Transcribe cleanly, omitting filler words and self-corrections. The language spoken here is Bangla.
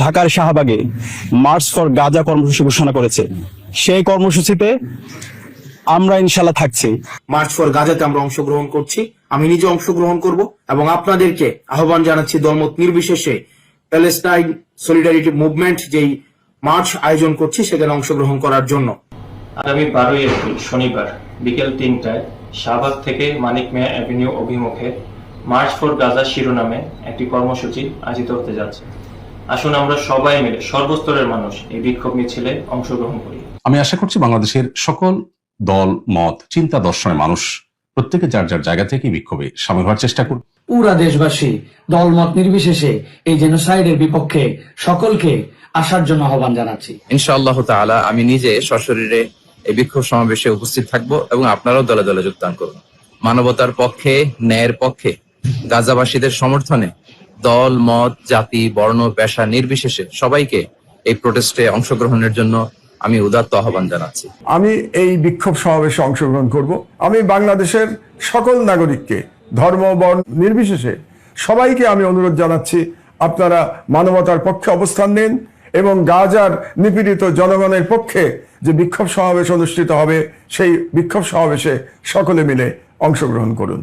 ঢাকার শাহবাগে মার্চ ফর গাজা কর্মসূচি ঘোষণা করেছে। সেই কর্মসূচিতে আমরা ইনশাল্লাহ থাকছি। মার্চ ফর গাজাতে আমরা অংশগ্রহণ করছি, আমি নিজে অংশগ্রহণ করব এবং আপনাদেরকে আহ্বান জানাচ্ছি দলমত নির্বিশেষে প্যালেস্টাইন সলিডারিটি মুভমেন্ট যেই মার্চ আয়োজন করছি সেখানে অংশগ্রহণ করার জন্য। আগামী 12 এপ্রিল শনিবার বিকেল 3টায় শাহবাগ থেকে মানিক মিয়া অ্যাভিনিউ অভিমুখে মার্চ ফর গাজা শিরোনামে একটি কর্মসূচি আয়োজিত হতে যাচ্ছে। আসুন আমরা সবাই মিলে সর্বস্তরের মানুষ এই বিক্ষোভ মিছিলে অংশগ্রহণ করি। আমি আশা করছি বাংলাদেশের সকল দল মত চিন্তা দর্শনের মানুষ প্রত্যেকে যার যার জায়গা থেকে বিক্ষোভে সামিল হওয়ার চেষ্টা করবে। পুরা দেশবাসী দলমত নির্বিশেষে এই জেনোসাইডের বিপক্ষে সকলকে আসার জন্য আহ্বান জানাচ্ছি। ইনশাআল্লাহ তাআলা আমি নিজে সশরীরে এই বিক্ষোভ সমাবেশে উপস্থিত থাকব এবং আপনারাও দলে দলে যোগদান করুন। মানবতার পক্ষে, ন্যায়ের পক্ষে, গাজাবাসীদের সমর্থনে দল মত জাতি বর্ণ পেশা নির্বিশেষে সবাইকে এই প্রোটেস্টে অংশগ্রহণের জন্য আমি উদাত্ত আহ্বান জানাচ্ছি। আমি এই বিক্ষোভ সমাবেশে অংশগ্রহণ করব। আমি বাংলাদেশের সকল নাগরিককে ধর্ম বর্ণ নির্বিশেষে সবাইকে আমি অনুরোধ জানাচ্ছি, আপনারা মানবতার পক্ষে অবস্থান নিন এবং গাজার নিপীড়িত জনগণের পক্ষে যে বিক্ষোভ সমাবেশ অনুষ্ঠিত হবে সেই বিক্ষোভ সমাবেশে সকলে মিলে অংশগ্রহণ করুন।